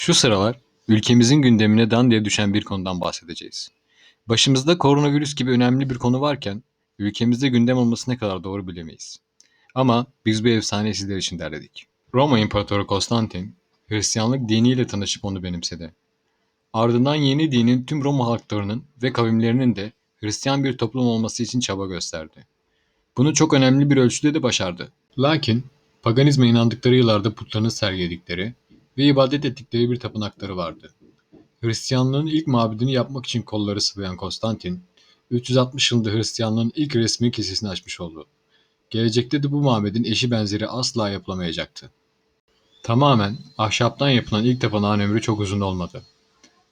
Şu sıralar ülkemizin gündemine dan diye düşen bir konudan bahsedeceğiz. Başımızda koronavirüs gibi önemli bir konu varken ülkemizde gündem olması ne kadar doğru bilemeyiz. Ama biz bu efsaneyi sizler için derledik. Roma İmparatoru Konstantin, Hristiyanlık diniyle tanışıp onu benimsedi. Ardından yeni dinin tüm Roma halklarının ve kavimlerinin de Hristiyan bir toplum olması için çaba gösterdi. Bunu çok önemli bir ölçüde de başardı. Lakin paganizme inandıkları yıllarda putlarını sergiledikleri ve ibadet ettikleri bir tapınakları vardı. Hristiyanlığın ilk mabedini yapmak için kolları sıvayan Konstantin, 360 yılında Hristiyanlığın ilk resmi kilisesini açmış oldu. Gelecekte de bu mabedin eşi benzeri asla yapılamayacaktı. Tamamen ahşaptan yapılan ilk tapınağın ömrü çok uzun olmadı.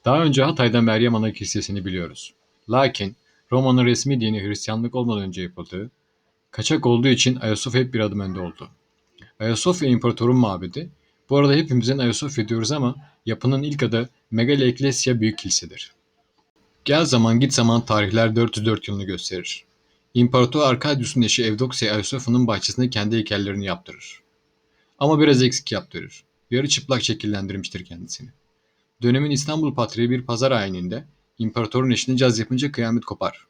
Daha önce Hatay'da Meryem Ana Kilisesi'ni biliyoruz. Lakin Roma'nın resmi dini Hristiyanlık olmadan önce yapıldığı, kaçak olduğu için Ayasofya hep bir adım önde oldu. Ayasofya İmparator'un mabedi, bu arada hepimizin Ayasofya diyoruz ama yapının ilk adı Megale Ecclesia Büyük Kilisedir. Gel zaman git zaman tarihler 404 yılını gösterir. İmparator Arkadius'un eşi Evdoksya Ayasofya'nın bahçesinde kendi heykellerini yaptırır. Ama biraz eksik yaptırır. Yarı çıplak şekillendirmiştir kendisini. Dönemin İstanbul Patriği bir pazar ayininde imparatorun eşine caz yapınca kıyamet kopar.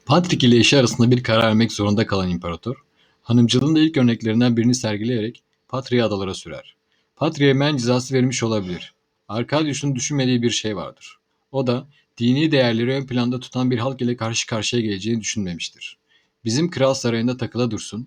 Patrik ile eşi arasında bir karar vermek zorunda kalan imparator, hanımcılığın da ilk örneklerinden birini sergileyerek Patrik'i adalara sürer. Patrik'e men cezası vermiş olabilir. Arkadius'un düşünmediği bir şey vardır. O da dini değerleri ön planda tutan bir halk ile karşı karşıya geleceğini düşünmemiştir. Bizim kral sarayında takıla dursun.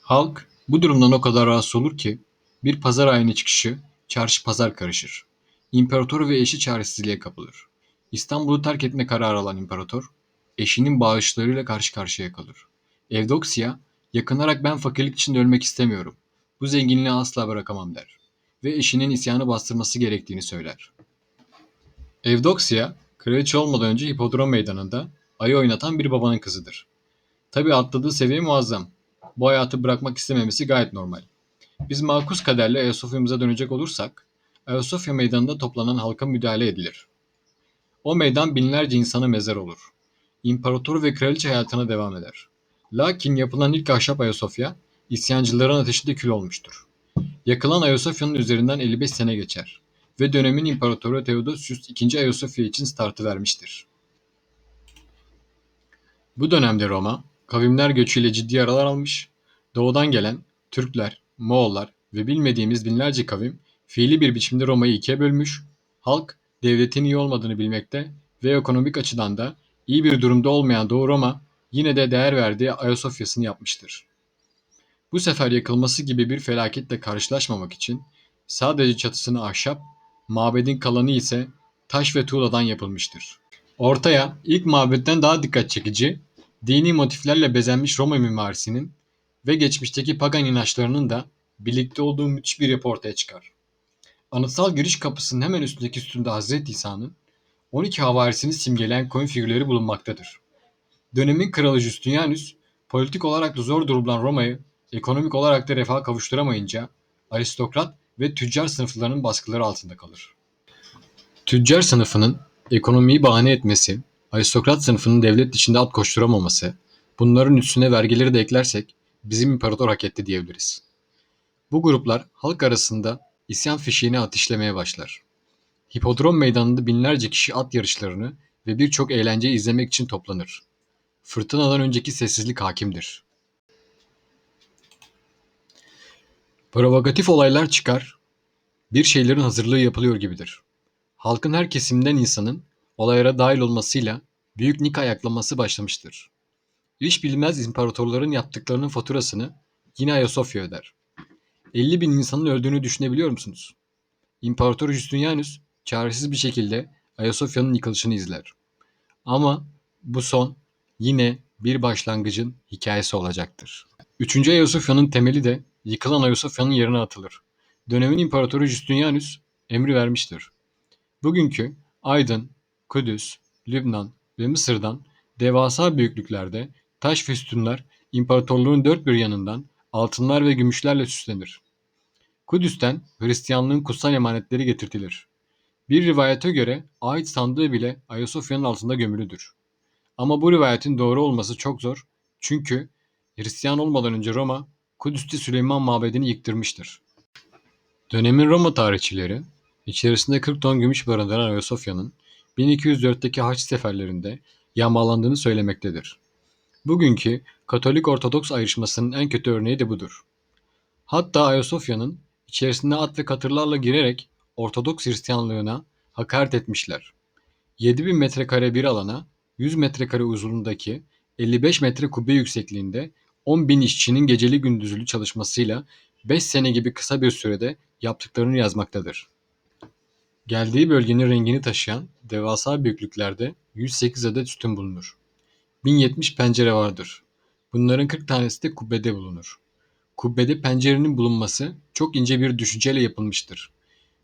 Halk bu durumdan o kadar rahatsız olur ki bir pazar ayini çıkışı çarşı pazar karışır. İmparator ve eşi çaresizliğe kapılır. İstanbul'u terk etme kararı alan imparator eşinin bağışlarıyla karşı karşıya kalır. Evdoksya yakınarak ben fakirlik içinde ölmek istemiyorum. Bu zenginliği asla bırakamam der ve eşinin isyanı bastırması gerektiğini söyler. Evdoksya kraliçe olmadan önce hipodrom meydanında ayı oynatan bir babanın kızıdır. Tabii atladığı seviye muazzam. Bu hayatı bırakmak istememesi gayet normal. Biz makus kaderle Ayasofya'mıza dönecek olursak, Ayasofya meydanında toplanan halka müdahale edilir. O meydan binlerce insana mezar olur. İmparator ve kraliçe hayatına devam eder. Lakin yapılan ilk ahşap Ayasofya, isyancıların ateşinde kül olmuştur. Yakılan Ayasofya'nın üzerinden 55 sene geçer ve dönemin İmparatoru Theodosius II. Ayasofya için startı vermiştir. Bu dönemde Roma, kavimler göçüyle ciddi yaralar almış, doğudan gelen Türkler, Moğollar ve bilmediğimiz binlerce kavim fiili bir biçimde Roma'yı ikiye bölmüş, halk devletin iyi olmadığını bilmekte ve ekonomik açıdan da iyi bir durumda olmayan Doğu Roma yine de değer verdiği Ayasofya'sını yapmıştır. Bu sefer yakılması gibi bir felaketle karşılaşmamak için sadece çatısını ahşap, mabedin kalanı ise taş ve tuğladan yapılmıştır. Ortaya ilk mabetten daha dikkat çekici, dini motiflerle bezenmiş Roma mimarisinin ve geçmişteki pagan inançlarının da birlikte olduğu müthiş bir yapı ortaya çıkar. Anıtsal giriş kapısının hemen üstündeki sütunda Hazreti İsa'nın 12 havarisini simgeleyen koyun figürleri bulunmaktadır. Dönemin kralı Justinianus, politik olarak da zor durulan Roma'yı ekonomik olarak da refaha kavuşturamayınca aristokrat ve tüccar sınıflarının baskıları altında kalır. Tüccar sınıfının ekonomiyi bahane etmesi, aristokrat sınıfının devlet içinde at koşturamaması, bunların üstüne vergileri de eklersek bizim imparator hak etti diyebiliriz. Bu gruplar halk arasında isyan fişeğini ateşlemeye başlar. Hipodrom meydanında binlerce kişi at yarışlarını ve birçok eğlence izlemek için toplanır. Fırtınadan önceki sessizlik hakimdir. Provokatif olaylar çıkar, bir şeylerin hazırlığı yapılıyor gibidir. Halkın her kesiminden insanın olaylara dahil olmasıyla büyük Nik ayaklaması başlamıştır. İş bilmez imparatorların yaptıklarının faturasını yine Ayasofya öder. 50 bin insanın öldüğünü düşünebiliyor musunuz? İmparator Justinianus çaresiz bir şekilde Ayasofya'nın yıkılışını izler. Ama bu son yine bir başlangıcın hikayesi olacaktır. Üçüncü Ayasofya'nın temeli de yıkılan Ayasofya'nın yerine atılır. Dönemin İmparatoru Justinianus emri vermiştir. Bugünkü Aydın, Kudüs, Lübnan ve Mısır'dan devasa büyüklüklerde taş ve sütunlar imparatorluğun dört bir yanından altınlar ve gümüşlerle süslenir. Kudüs'ten Hristiyanlığın kutsal emanetleri getirtilir. Bir rivayete göre ait sandığı bile Ayasofya'nın altında gömülüdür. Ama bu rivayetin doğru olması çok zor çünkü Hristiyan olmadan önce Roma Kudüs'te Süleyman Mabedi'ni yıktırmıştır. Dönemin Roma tarihçileri, içerisinde 40 ton gümüş barındıran Ayasofya'nın 1204'teki haç seferlerinde yağmalandığını söylemektedir. Bugünkü Katolik-Ortodoks ayrışmasının en kötü örneği de budur. Hatta Ayasofya'nın içerisine at ve katırlarla girerek Ortodoks Hristiyanlığına hakaret etmişler. 7.000 metrekare bir alana 100 metrekare uzunluğundaki 55 metre kubbe yüksekliğinde 10.000 işçinin geceli gündüzlü çalışmasıyla 5 sene gibi kısa bir sürede yaptıklarını yazmaktadır. Geldiği bölgenin rengini taşıyan devasa büyüklüklerde 108 adet sütun bulunur. 1070 pencere vardır. Bunların 40 tanesi de kubbede bulunur. Kubbede pencerenin bulunması çok ince bir düşünceyle yapılmıştır.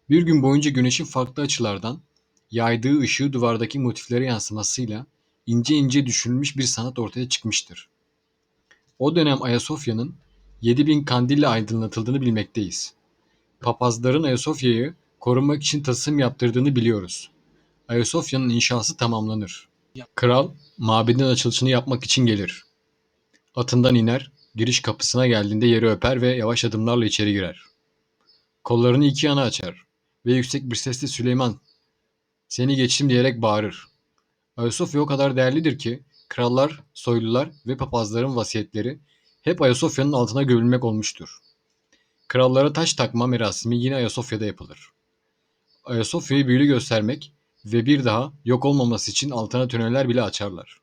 Bir gün boyunca güneşin farklı açılardan yaydığı ışığı duvardaki motiflere yansımasıyla ince ince düşünülmüş bir sanat ortaya çıkmıştır. O dönem Ayasofya'nın 7.000 kandille aydınlatıldığını bilmekteyiz. Papazların Ayasofya'yı korumak için tasarım yaptırdığını biliyoruz. Ayasofya'nın inşası tamamlanır. Kral mabedin açılışını yapmak için gelir. Atından iner, giriş kapısına geldiğinde yeri öper ve yavaş adımlarla içeri girer. Kollarını iki yana açar ve yüksek bir sesle Süleyman, seni geçtim diyerek bağırır. Ayasofya o kadar değerlidir ki krallar, soylular ve papazların vasiyetleri hep Ayasofya'nın altına gömülmek olmuştur. Krallara taç takma merasimi yine Ayasofya'da yapılır. Ayasofya'yı büyülü göstermek ve bir daha yok olmaması için altına tüneller bile açarlar.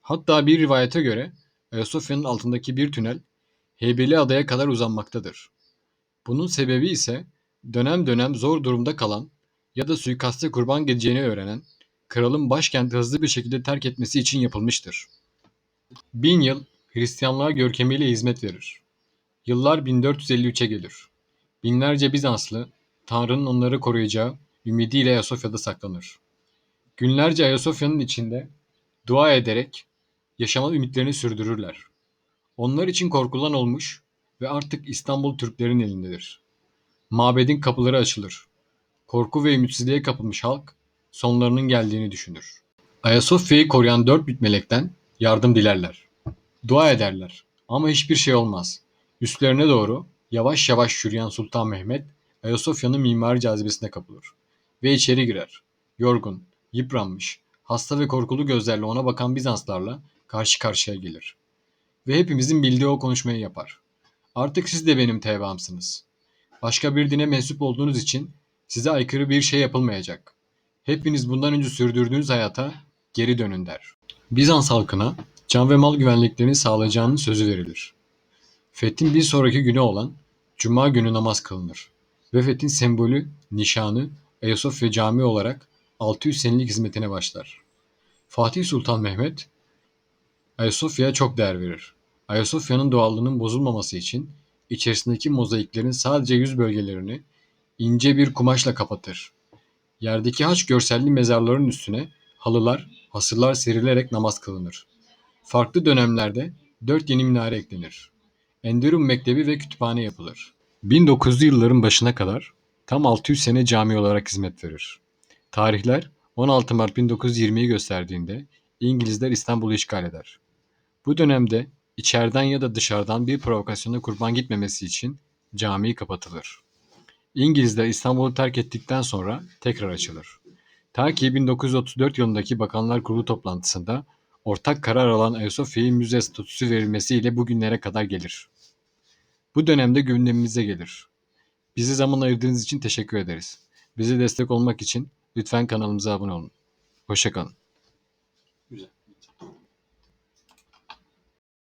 Hatta bir rivayete göre Ayasofya'nın altındaki bir tünel Heybeliada'ya kadar uzanmaktadır. Bunun sebebi ise dönem dönem zor durumda kalan ya da suikaste kurban gideceğini öğrenen kralın başkenti hızlı bir şekilde terk etmesi için yapılmıştır. 1000 yıl Hristiyanlığa görkemiyle hizmet verir. Yıllar 1453'e gelir. Binlerce Bizanslı, Tanrı'nın onları koruyacağı ümidiyle Ayasofya'da saklanır. Günlerce Ayasofya'nın içinde dua ederek yaşama ümitlerini sürdürürler. Onlar için korkulan olmuş ve artık İstanbul Türklerin elindedir. Mabedin kapıları açılır. Korku ve ümitsizliğe kapılmış halk sonlarının geldiğini düşünür. Ayasofya'yı koruyan 4 büyük melekten yardım dilerler. Dua ederler ama hiçbir şey olmaz. Üstlerine doğru yavaş yavaş yürüyen Sultan Mehmet Ayasofya'nın mimari cazibesine kapılır ve içeri girer. Yorgun, yıpranmış, hasta ve korkulu gözlerle ona bakan Bizanslarla karşı karşıya gelir. Ve hepimizin bildiği o konuşmayı yapar. Artık siz de benim tebaamsınız. Başka bir dine mensup olduğunuz için size aykırı bir şey yapılmayacak. Hepiniz bundan önce sürdürdüğünüz hayata geri dönün der. Bizans halkına can ve mal güvenliklerini sağlayacağının sözü verilir. Fethin bir sonraki günü olan Cuma günü namaz kılınır ve fethin sembolü, nişanı Ayasofya Camii olarak 600 senelik hizmetine başlar. Fatih Sultan Mehmet Ayasofya'ya çok değer verir. Ayasofya'nın doğallığının bozulmaması için içerisindeki mozaiklerin sadece yüz bölgelerini ince bir kumaşla kapatır. Yerdeki haç görselli mezarların üstüne halılar, hasırlar serilerek namaz kılınır. Farklı dönemlerde 4 yeni minare eklenir. Enderun Mektebi ve kütüphane yapılır. 1900'lü yılların başına kadar tam 600 sene cami olarak hizmet verir. Tarihler 16 Mart 1920'yi gösterdiğinde İngilizler İstanbul'u işgal eder. Bu dönemde içeriden ya da dışarıdan bir provokasyona kurban gitmemesi için cami kapatılır. İngilizler İstanbul'u terk ettikten sonra tekrar açılır. Ta ki 1934 yılındaki Bakanlar Kurulu toplantısında ortak karar alan Ayasofya'ya müze statüsü verilmesiyle bugünlere kadar gelir. Bu dönemde gündemimize gelir. Bizi zaman ayırdığınız için teşekkür ederiz. Bize destek olmak için lütfen kanalımıza abone olun. Hoşça kalın.